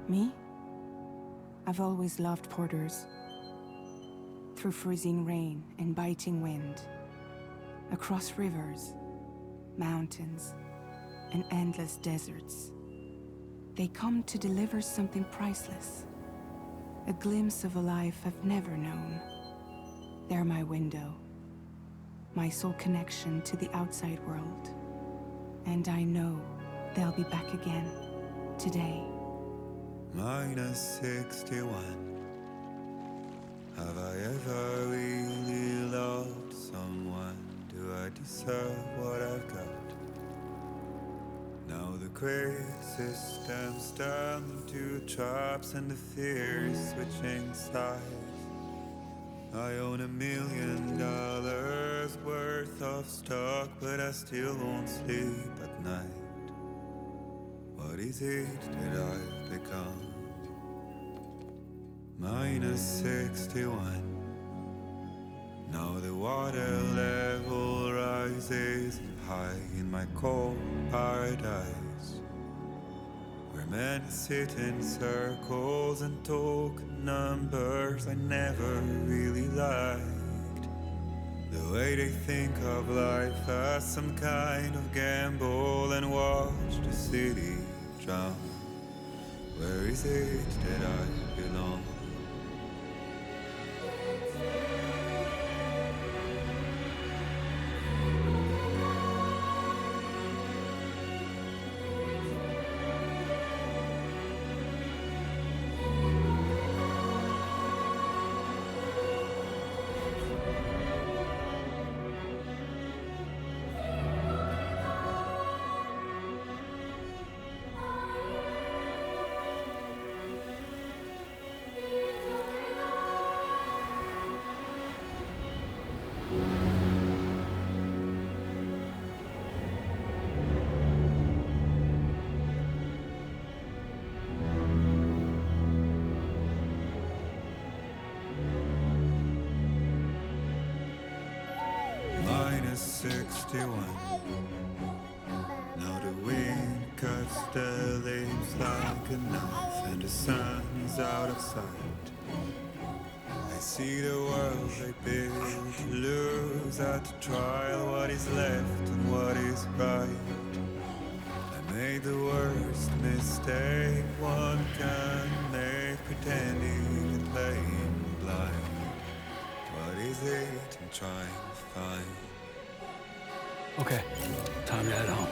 Me? I've always loved porters. Through freezing rain and biting wind, across rivers, mountains, and endless deserts, they come to deliver something priceless, a glimpse of a life I've never known. They're my window, my sole connection to the outside world. And I know they'll be back again, today. Minus 61. Have I ever really loved someone? Do I deserve what I've got? Now the crazy system's turned into traps and the fears switching sides. I own $1 million worth of stock, but I still won't sleep at night. What is it that I've become? Minus 61. Now the water level rises high in my cold paradise, where men sit in circles and talk numbers I never really liked. The way they think of life as some kind of gamble and watch the city drown. Where is it that I belong? Minus 61. Now the wind cuts the leaves like a knife, and the sun is out of sight. I see the world they build to lose at the trial, what is left and what is right. I made the worst mistake one can make, pretending and playing blind. What is it I'm trying to find? Okay, time to head home.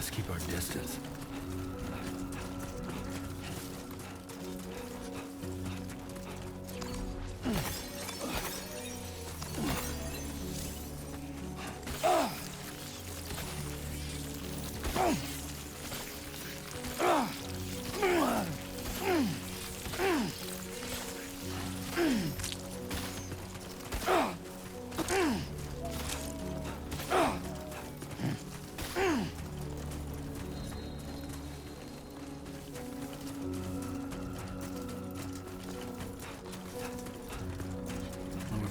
best keep our distance.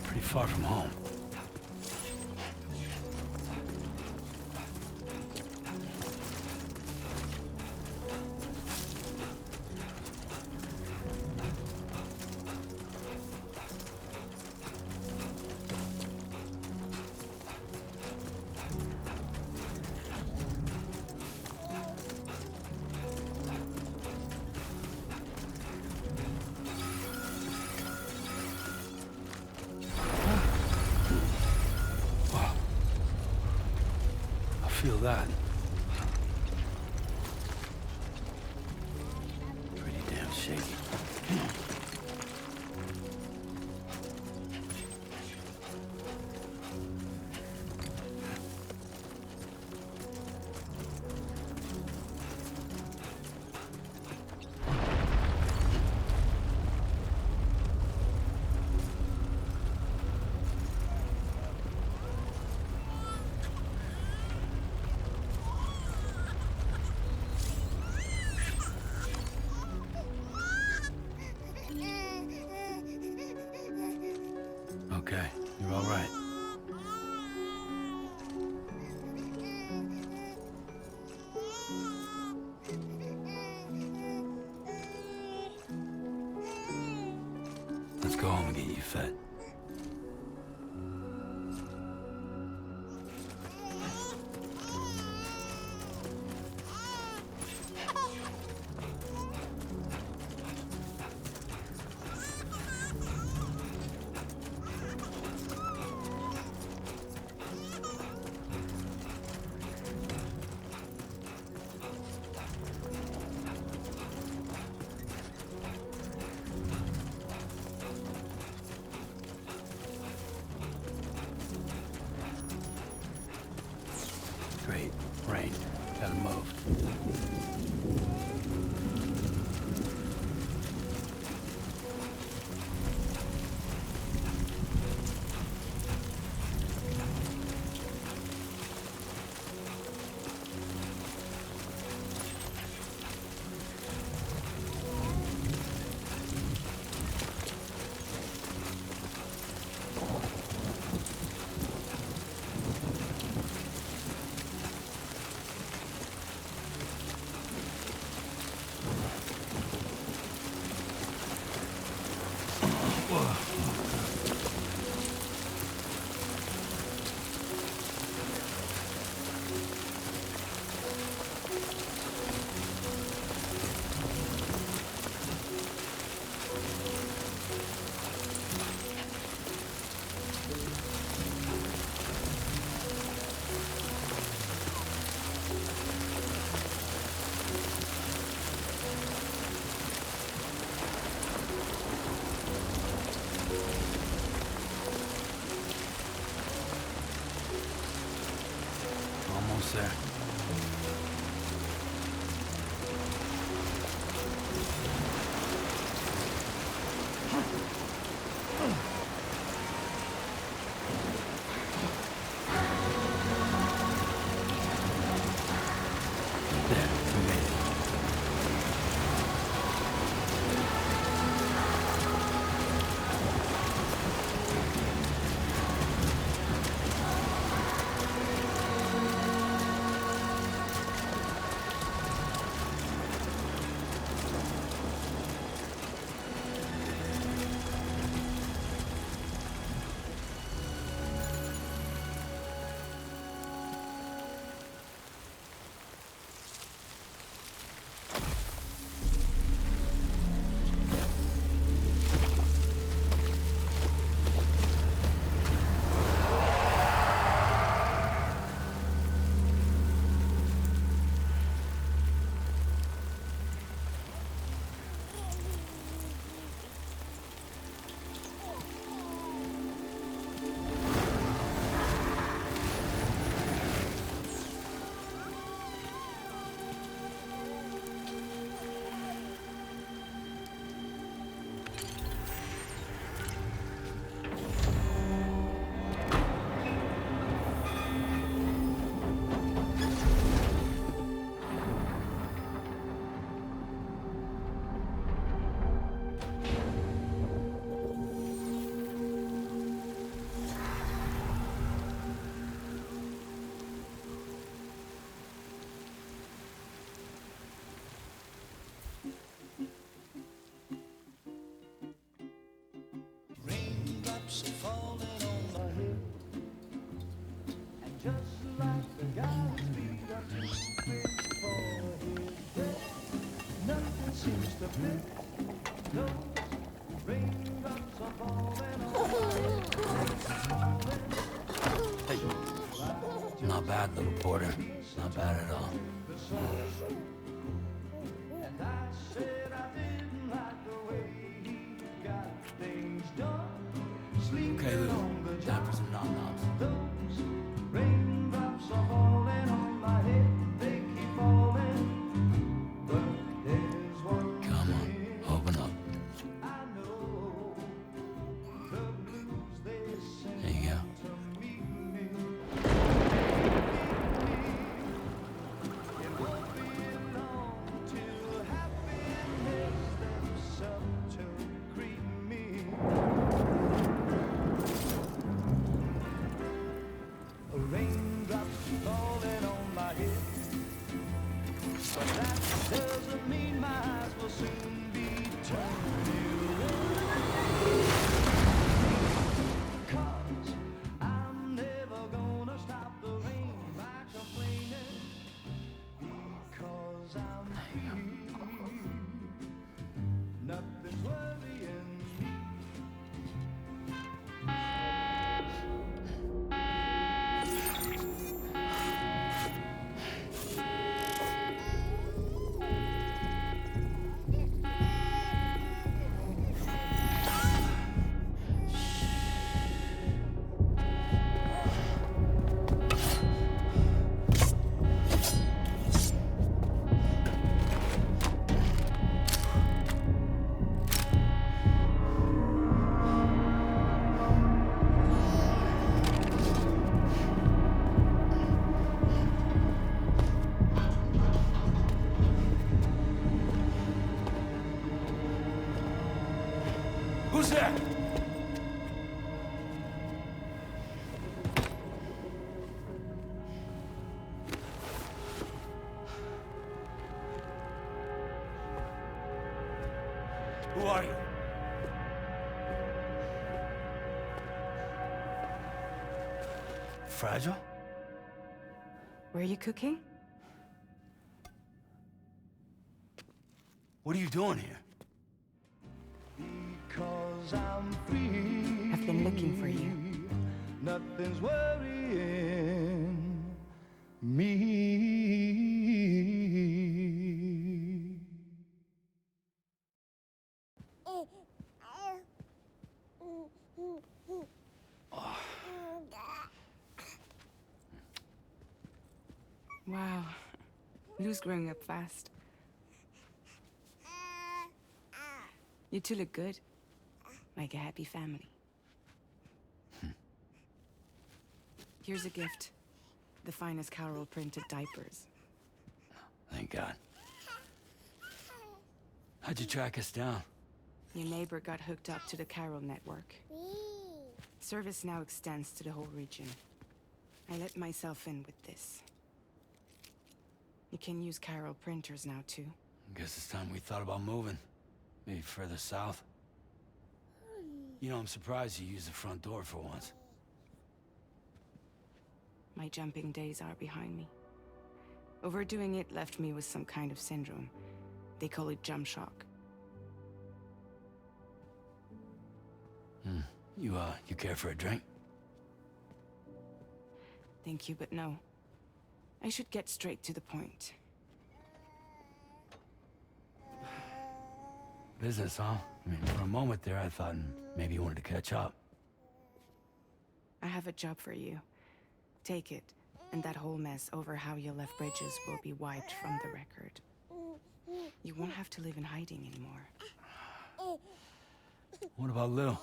Pretty far from home. Feel that. Pretty damn shaky. Okay, you're all right. Let's go home and get you fed. Great. Rain. Gotta move. Almost there. There, we made it. Hey. Not bad, little Porter. Not bad at all. Okay, Lou. Time for some nom-noms. Come on, open up. There you go. Who's there? Who are you? Fragile? Were you cooking? What are you doing here? I've been looking for you. Nothing's worrying me. Wow. Lou's growing up fast. You two look good. Like a happy family. Here's a gift. The finest Carol printed diapers. Thank God. How'd you track us down? Your neighbor got hooked up to the Carol network. Service now extends to the whole region. I let myself in with this. You can use Carol printers now too. Guess it's time we thought about moving. Maybe further south. You know, I'm surprised you used the front door for once. My jumping days are behind me. Overdoing it left me with some kind of syndrome. They call it jump shock. You care for a drink? Thank you, but no. I should get straight to the point. Business, huh? I mean, for a moment there, I thought maybe you wanted to catch up. I have a job for you. Take it, and that whole mess over how you left Bridges will be wiped from the record. You won't have to live in hiding anymore. What about Lil?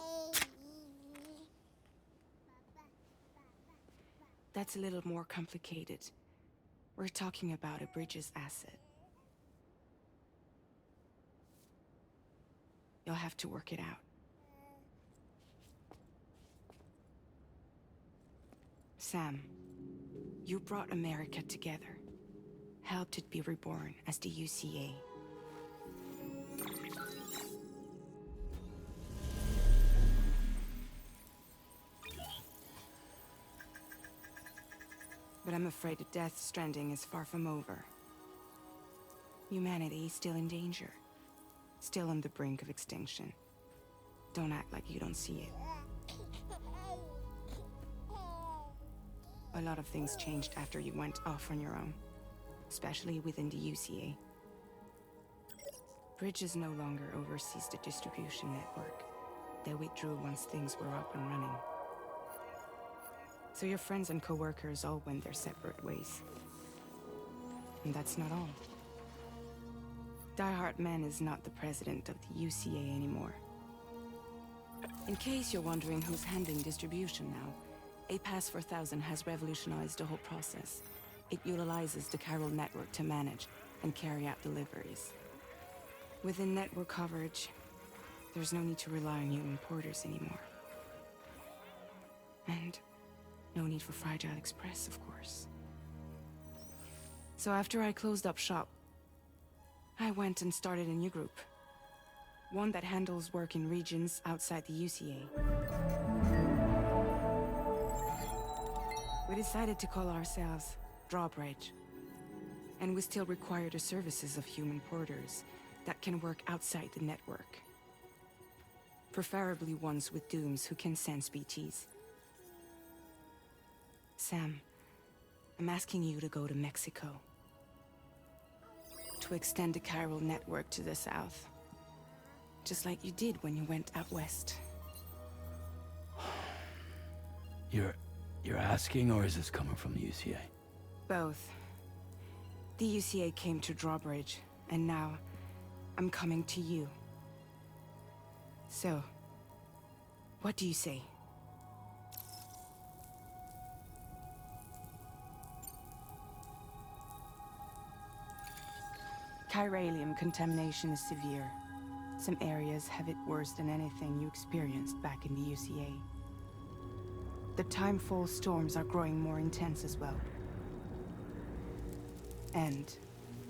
That's a little more complicated. We're talking about a Bridges asset. You'll have to work it out. Sam, you brought America together. Helped it be reborn as the UCA. But I'm afraid that Death Stranding is far from over. Humanity is still in danger. Still on the brink of extinction. Don't act like you don't see it. A lot of things changed after you went off on your own. Especially within the UCA. Bridges no longer oversees the distribution network. They withdrew once things were up and running. So your friends and co-workers all went their separate ways. And that's not all. Die Hard Man is not the president of the UCA anymore. In case you're wondering who's handling distribution now, A Pass 4000 has revolutionized the whole process. It utilizes the chiral network to manage and carry out deliveries. Within network coverage, there's no need to rely on human porters anymore. And no need for Fragile Express, of course. So after I closed up shop, I went and started a new group. One that handles work in regions outside the UCA. We decided to call ourselves Drawbridge. And we still require the services of human porters that can work outside the network. Preferably ones with dooms who can sense BTs. Sam, I'm asking you to go to Mexico. To extend the chiral network to the south. Just like you did when you went out west. You're asking, or is this coming from the UCA? Both. The UCA came to Drawbridge, and now I'm coming to you. So, what do you say? Chiralium contamination is severe. Some areas have it worse than anything you experienced back in the UCA. The timefall storms are growing more intense as well. And,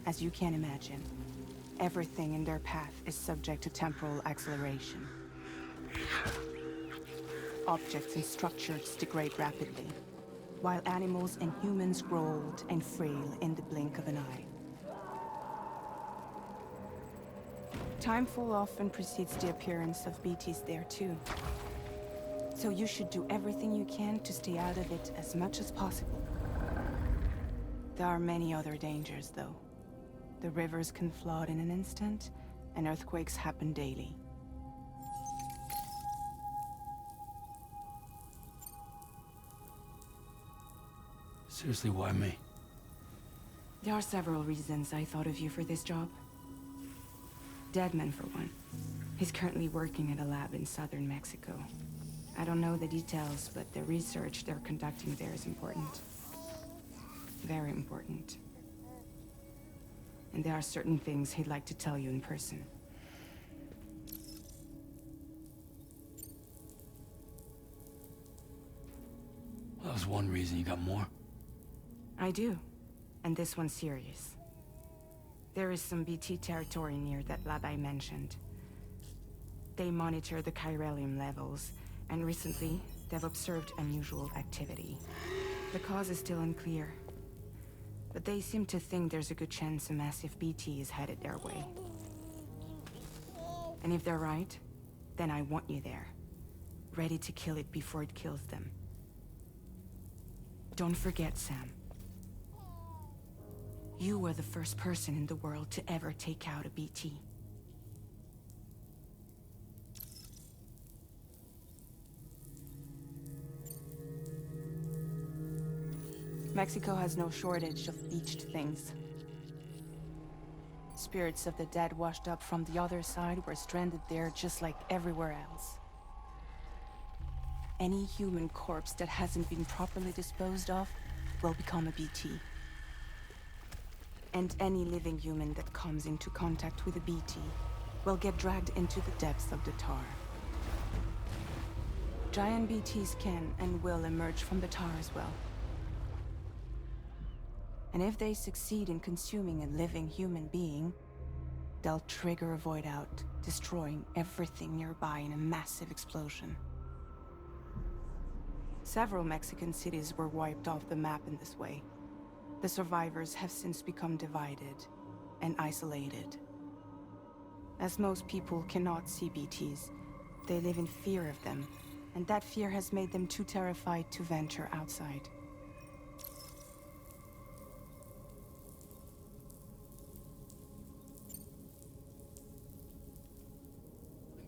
as you can imagine, everything in their path is subject to temporal acceleration. Objects and structures degrade rapidly, while animals and humans grow old and frail in the blink of an eye. Timefall often precedes the appearance of BTs there too. So you should do everything you can to stay out of it as much as possible. There are many other dangers, though. The rivers can flood in an instant, and earthquakes happen daily. Seriously, why me? There are several reasons I thought of you for this job. Deadman, for one. He's currently working at a lab in southern Mexico. I don't know the details, but the research they're conducting there is important. Very important. And there are certain things he'd like to tell you in person. Well, that was one reason. You got more? I do. And this one's serious. There is some BT territory near that lab I mentioned. They monitor the chiralium levels, and recently, they've observed unusual activity. The cause is still unclear, but they seem to think there's a good chance a massive BT is headed their way. And if they're right, then I want you there, ready to kill it before it kills them. Don't forget, Sam. You were the first person in the world to ever take out a BT. Mexico has no shortage of beached things. Spirits of the dead washed up from the other side were stranded there just like everywhere else. Any human corpse that hasn't been properly disposed of will become a BT. And any living human that comes into contact with a BT will get dragged into the depths of the tar. Giant BTs can and will emerge from the tar as well. And if they succeed in consuming a living human being, they'll trigger a void out, destroying everything nearby in a massive explosion. Several Mexican cities were wiped off the map in this way. The survivors have since become divided and isolated. As most people cannot see BTs, they live in fear of them, and that fear has made them too terrified to venture outside.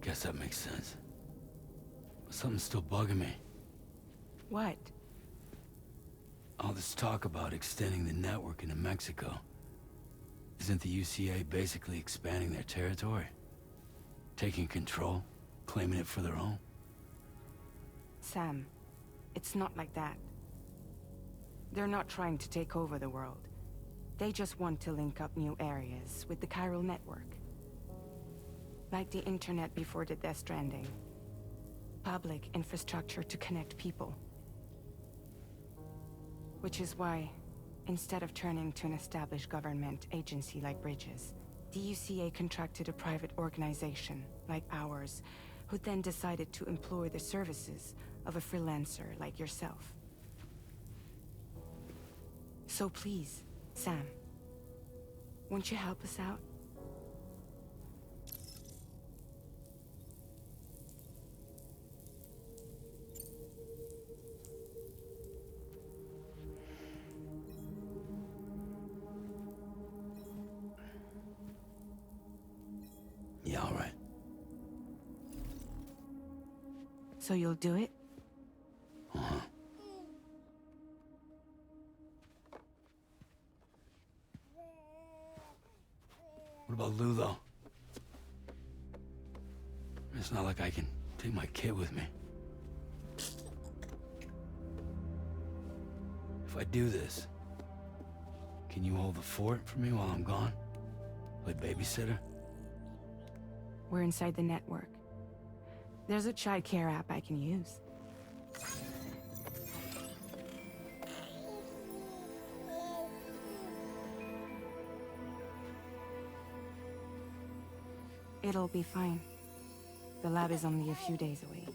I guess that makes sense. But something's still bugging me. What? All this talk about extending the network into Mexico. Isn't the UCA basically expanding their territory? Taking control? Claiming it for their own? Sam, it's not like that. They're not trying to take over the world. They just want to link up new areas with the chiral network. Like the internet before the Death Stranding. Public infrastructure to connect people. Which is why, instead of turning to an established government agency like Bridges, the UCA contracted a private organization, like ours, who then decided to employ the services of a freelancer like yourself. So please, Sam, won't you help us out? Yeah, all right. So you'll do it? Uh-huh. What about Lou, though? It's not like I can take my kid with me. If I do this, can you hold the fort for me while I'm gone? Play babysitter? We're inside the network. There's a child care app I can use. It'll be fine. The lab is only a few days away.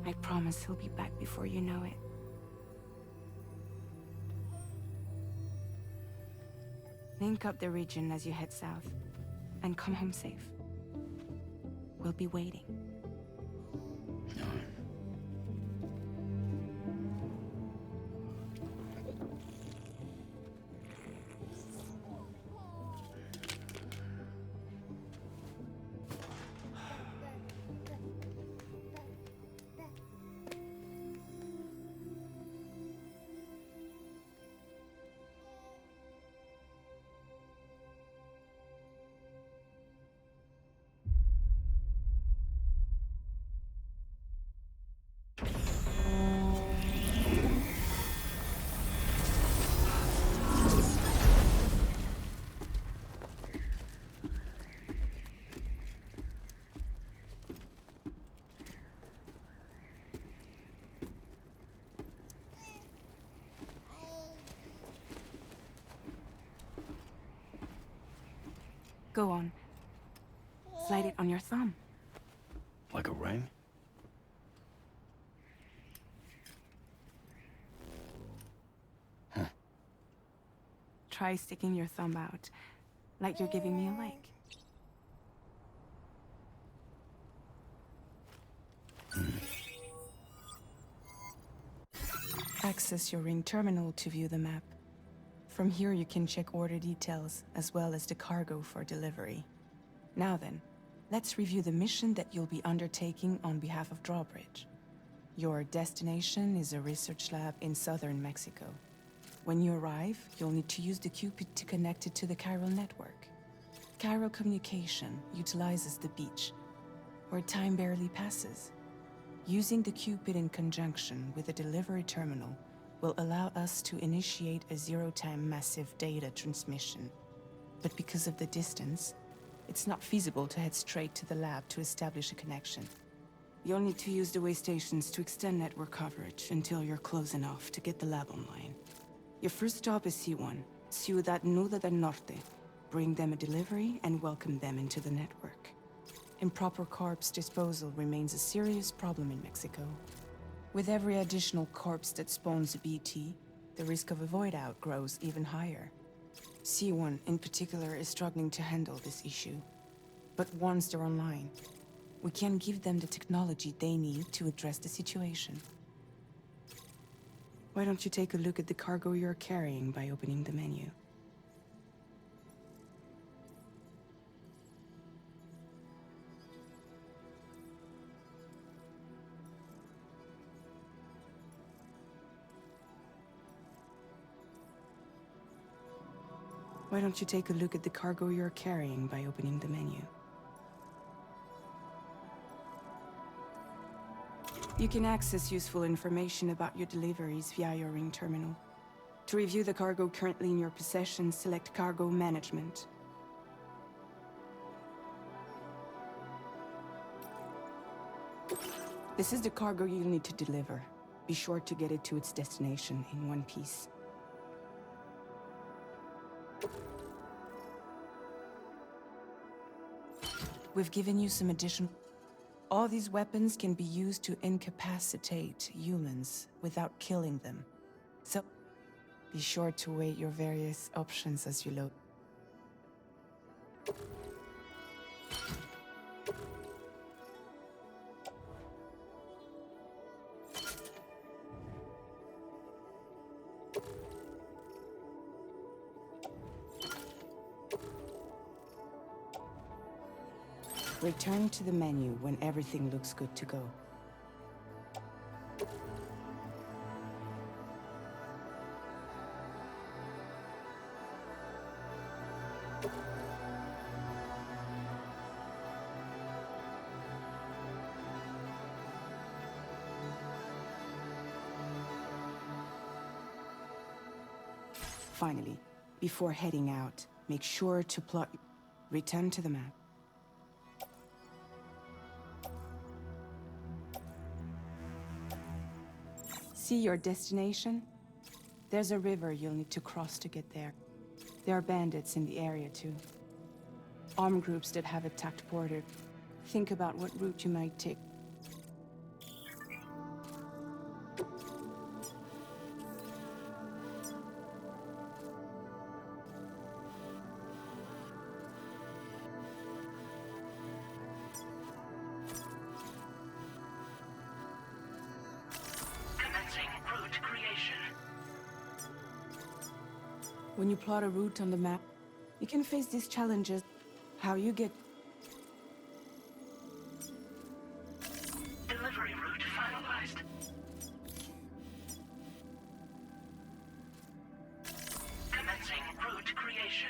I promise he'll be back before you know it. Link up the region as you head south, and come home safe. We'll be waiting. All right. Go on. Slide it on your thumb. Like a ring? Huh. Try sticking your thumb out, like you're giving me a like. Access your ring terminal to view the map. From here you can check order details, as well as the cargo for delivery. Now then, let's review the mission that you'll be undertaking on behalf of Drawbridge. Your destination is a research lab in southern Mexico. When you arrive, you'll need to use the Cupid to connect it to the chiral network. Chiral communication utilizes the beach, where time barely passes. Using the Cupid in conjunction with a delivery terminal will allow us to initiate a zero-time massive data transmission. But because of the distance, it's not feasible to head straight to the lab to establish a connection. You'll need to use the way stations to extend network coverage until you're close enough to get the lab online. Your first stop is C1, Ciudad Nuda del Norte. Bring them a delivery and welcome them into the network. Improper corpse disposal remains a serious problem in Mexico. With every additional corpse that spawns a BT, the risk of a void out grows even higher. C1 in particular is struggling to handle this issue. But once they're online, we can give them the technology they need to address the situation. Why don't you take a look at the cargo you're carrying by opening the menu? Why don't you take a look at the cargo you're carrying by opening the menu? You can access useful information about your deliveries via your ring terminal. To review the cargo currently in your possession, select Cargo Management. This is the cargo you'll need to deliver. Be sure to get it to its destination in one piece. We've given you some additional... All these weapons can be used to incapacitate humans without killing them. So, be sure to weigh your various options as you load. Return to the menu when everything looks good to go. Finally, before heading out, make sure to plot... Return to the map. See your destination? There's a river you'll need to cross to get there. There are bandits in the area too. Armed groups that have attacked Porter. Think about what route you might take. When you plot a route on the map, you can face these challenges. How you get... Delivery route finalized. Commencing route creation.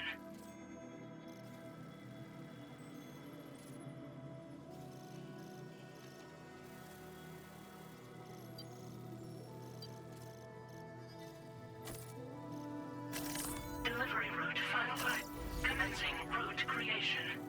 Delivery route finalized. Commencing route creation.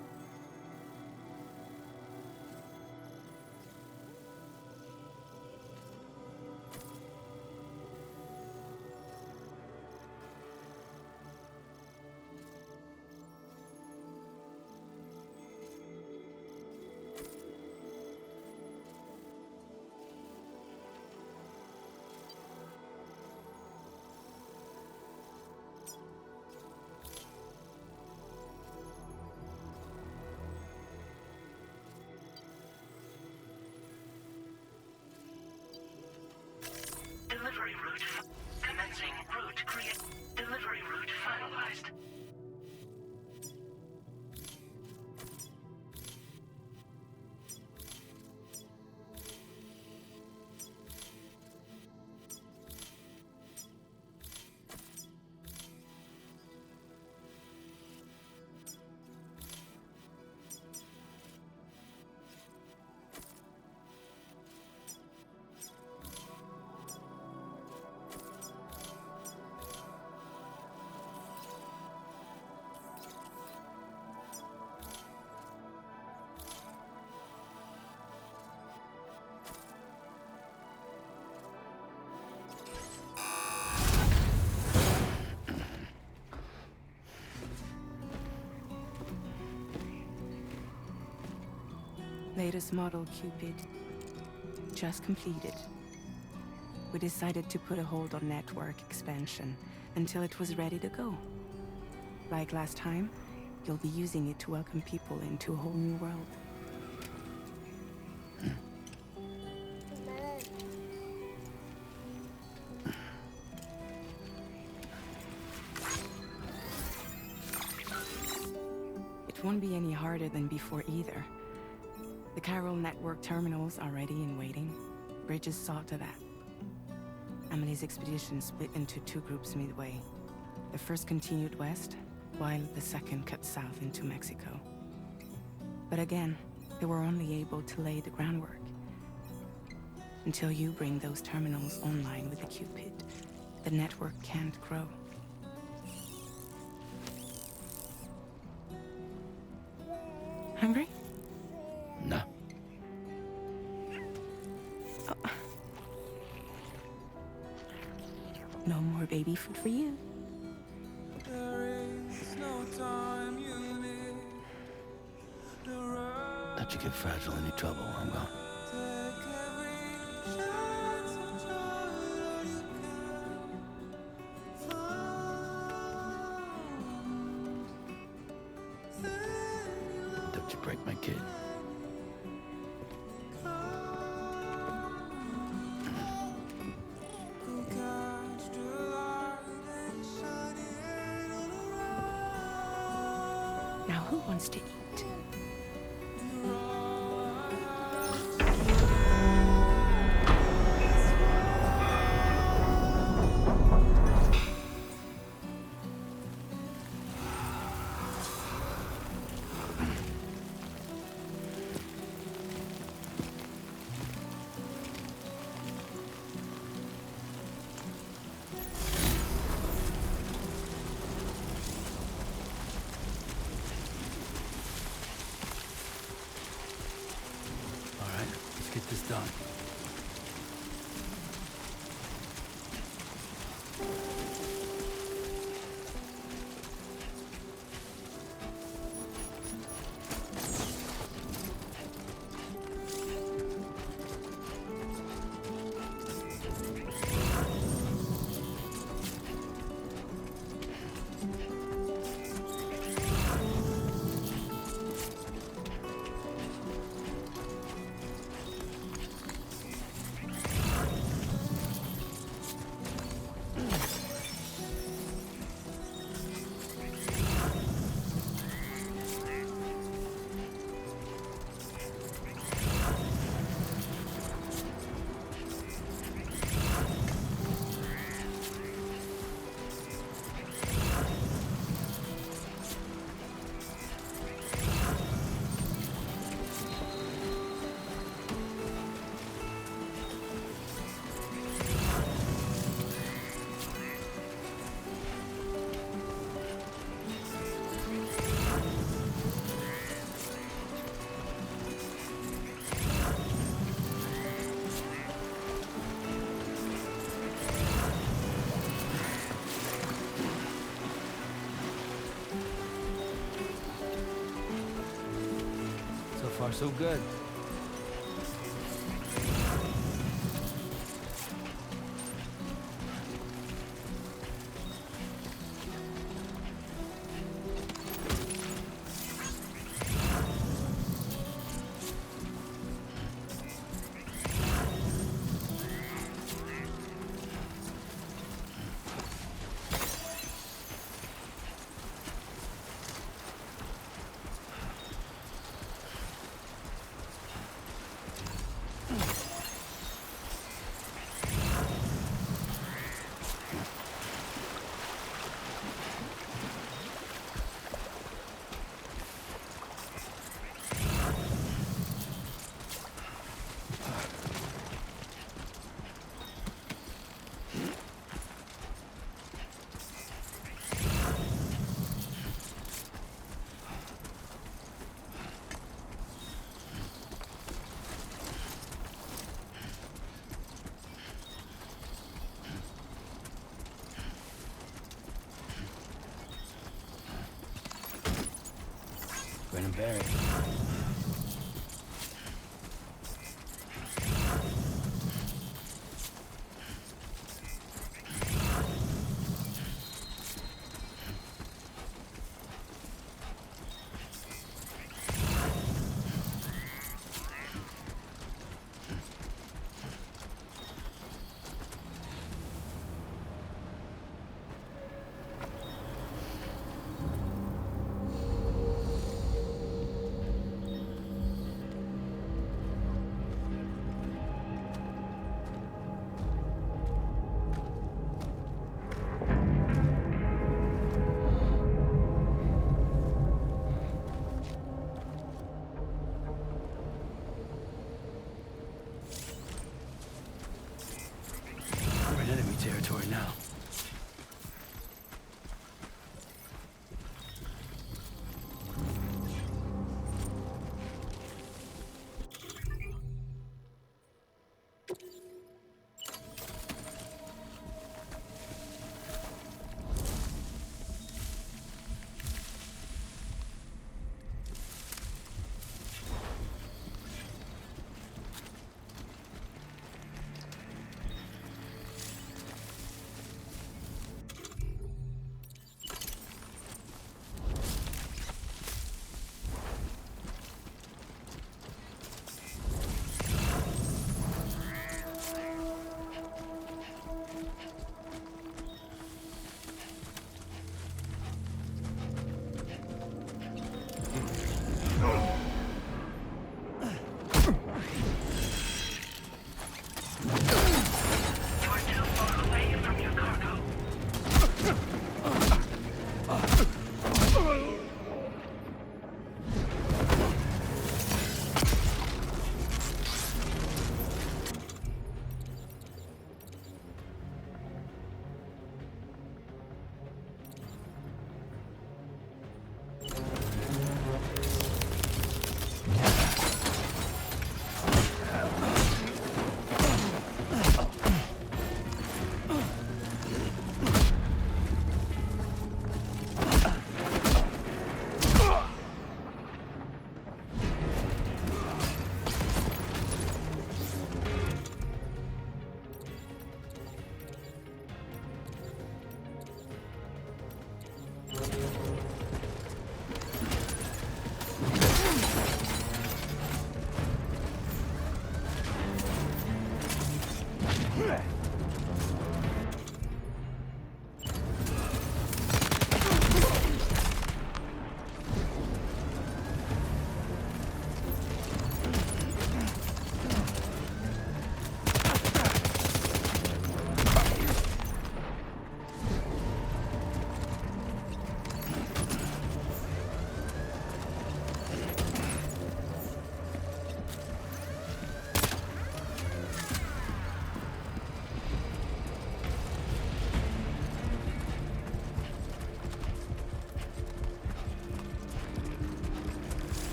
Delivery route commencing route create. Delivery route finalized. Latest model Cupid. Just completed. we decided to put a hold on network expansion until it was ready to go. Like last time, you'll be using it to welcome people into a whole new world. It won't be any harder than before either. The Chiral network terminals are ready and waiting. Bridges saw to that. Amelie's expedition split into two groups midway. The first continued west, while the second cut south into Mexico. But again, they were only able to lay the groundwork. Until you bring those terminals online with the Cupid, the network can't grow. Hungry? No. No more baby food for you. Don't you get fragile any trouble, I'm gone. Don't you break my kid. Now who wants to eat? Get this done. So far, so good. Grin and bear it.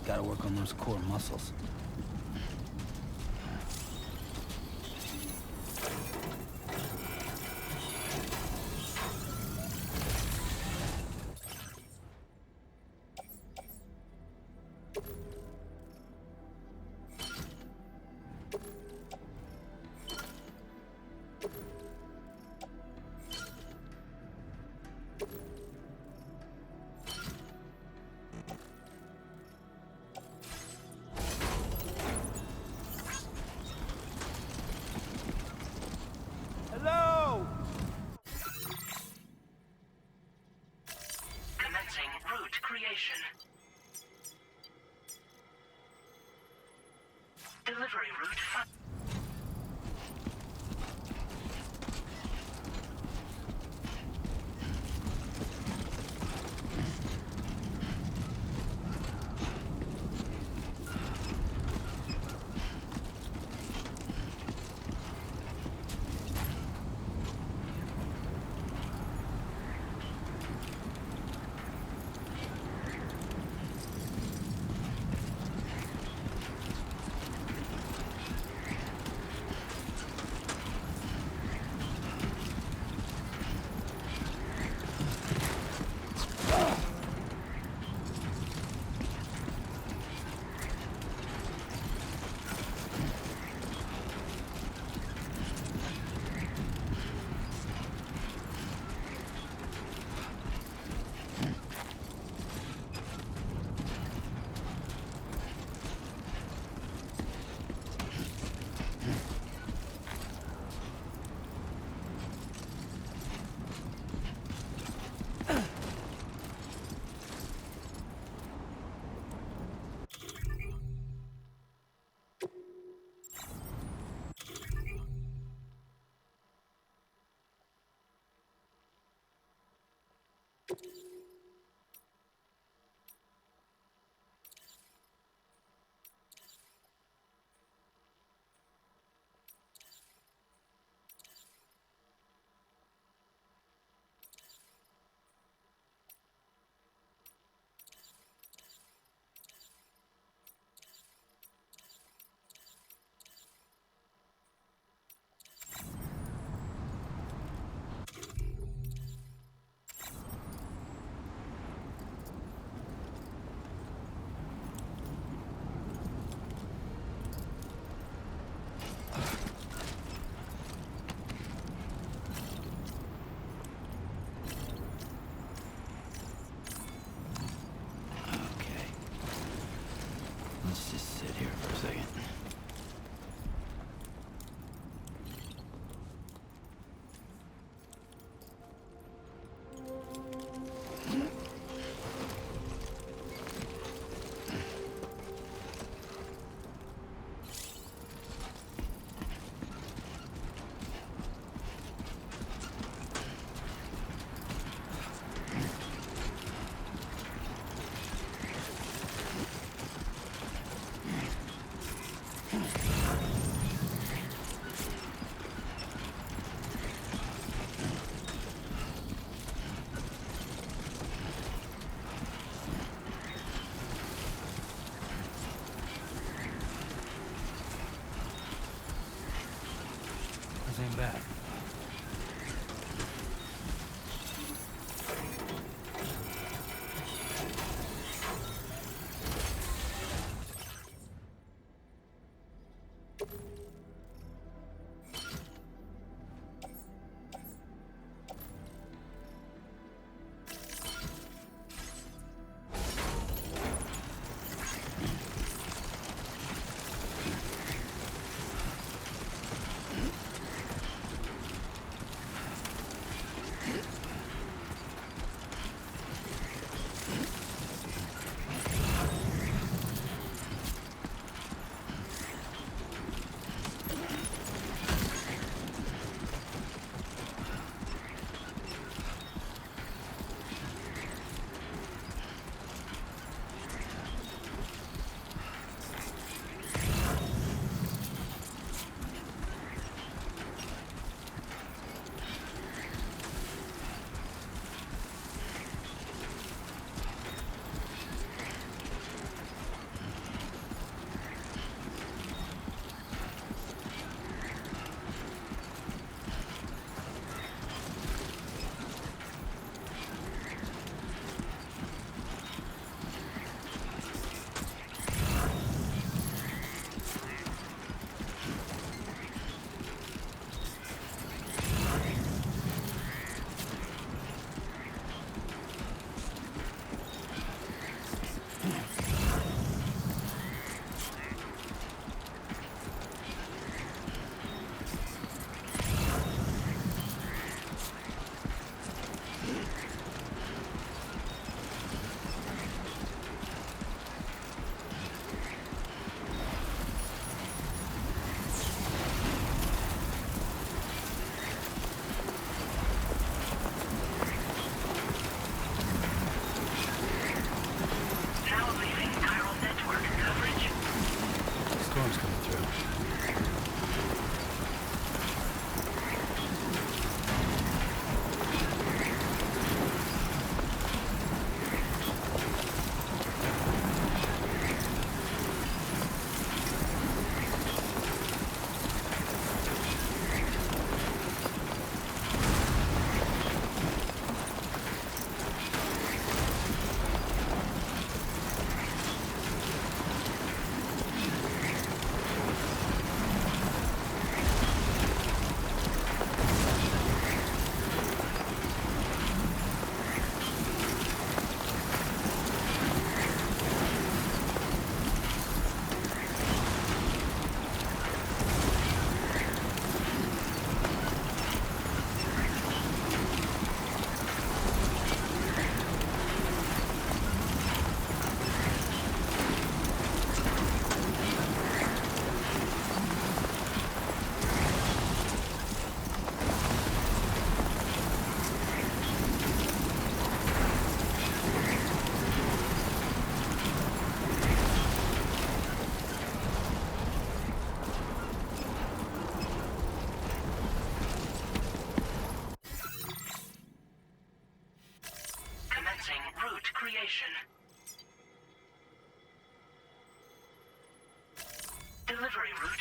Gotta work on those core muscles. Hello! Commencing route creation. Delivery route fi- creation. Delivery route.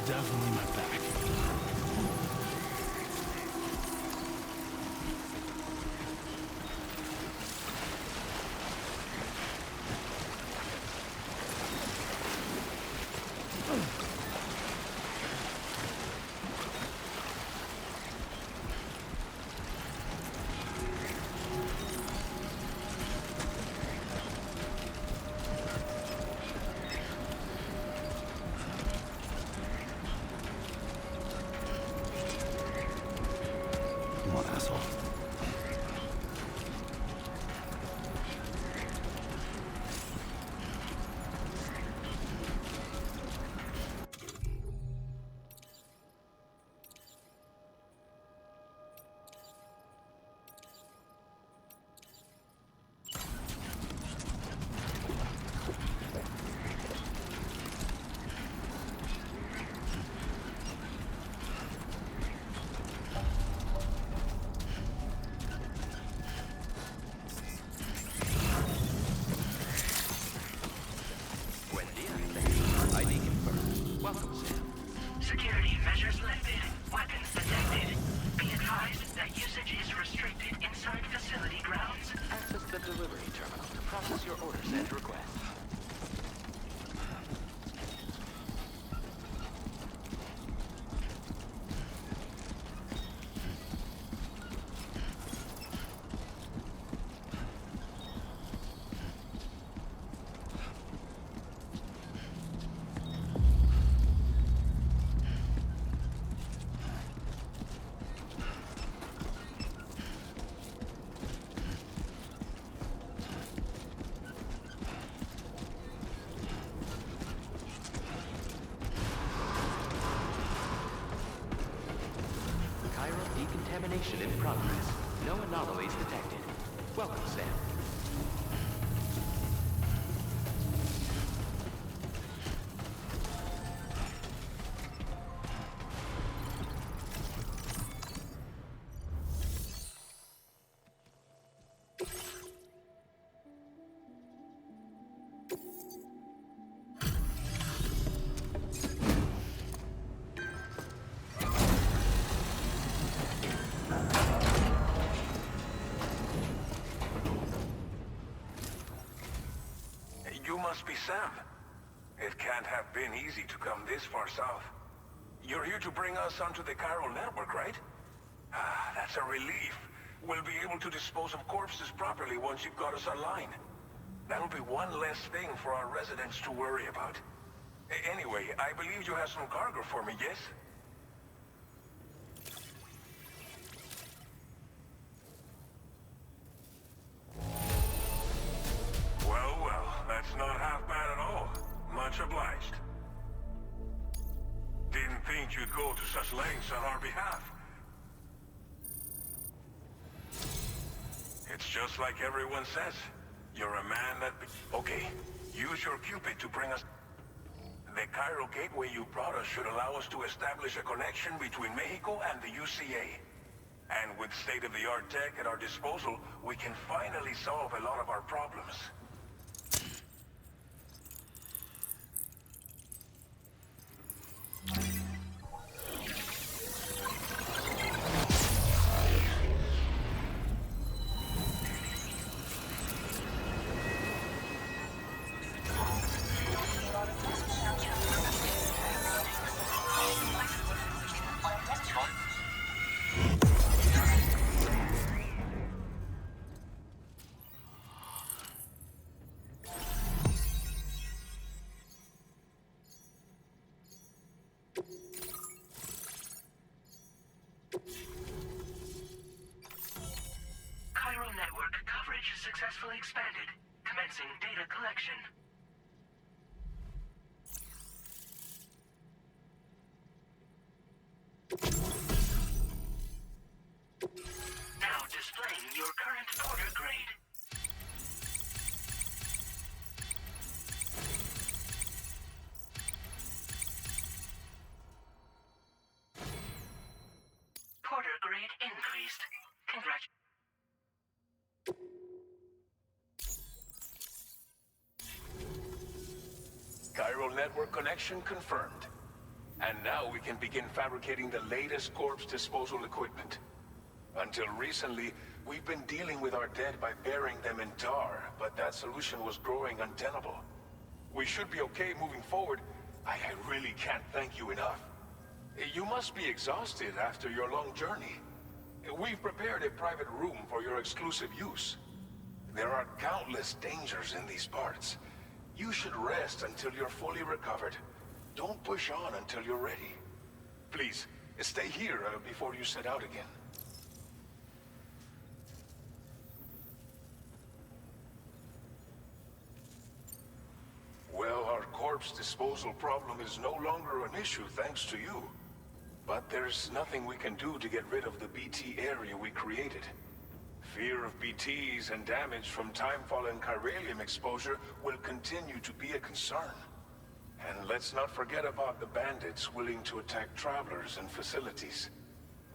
Definitely my back. Come on, asshole. Security measures lifted. Weapons detected. Be advised that usage is restricted inside facility grounds. Access the delivery terminal to process your orders and requests. Decontamination in progress. No anomalies detected. Welcome, Sam. must be Sam. It can't have been easy to come this far south. You're here to bring us onto the chiral network, right? Ah, that's a relief. We'll be able to dispose of corpses properly once you've got us online. That'll be one less thing for our residents to worry about. Anyway, I believe you have some cargo for me, yes? Well, that's not half bad at all. Much obliged. Didn't think you'd go to such lengths on our behalf. It's just like everyone says. You're a man that... Okay, use your Cupid to bring us... The chiral gateway you brought us should allow us to establish a connection between Mexico and the UCA. And with state-of-the-art tech at our disposal, we can finally solve a lot of our problems. Chiral network coverage successfully expanded. Commencing data collection. Now displaying your current porter grade. Porter grade increased. Congratulations. Chiral network connection confirmed. And now we can begin fabricating the latest corpse disposal equipment. Until recently, we've been dealing with our dead by burying them in tar, but that solution was growing untenable. We should be okay moving forward. I really can't thank you enough. You must be exhausted after your long journey. We've prepared a private room for your exclusive use. There are countless dangers in these parts. You should rest until you're fully recovered. Don't push on until you're ready. Please, stay here before you set out again. Well, our corpse disposal problem is no longer an issue thanks to you. But there's nothing we can do to get rid of the BT area we created. Fear of BTs and damage from timefall and chiralium exposure will continue to be a concern. And let's not forget about the bandits willing to attack travelers and facilities.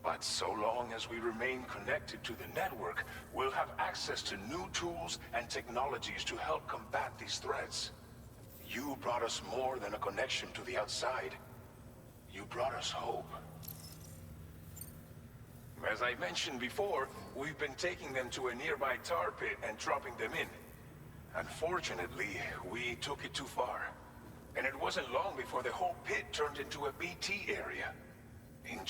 But so long as we remain connected to the network, we'll have access to new tools and technologies to help combat these threats. You brought us more than a connection to the outside. You brought us hope. As I mentioned before, we've been taking them to a nearby tar pit and dropping them in. Unfortunately, we took it too far. And it wasn't long before the whole pit turned into a BT area. In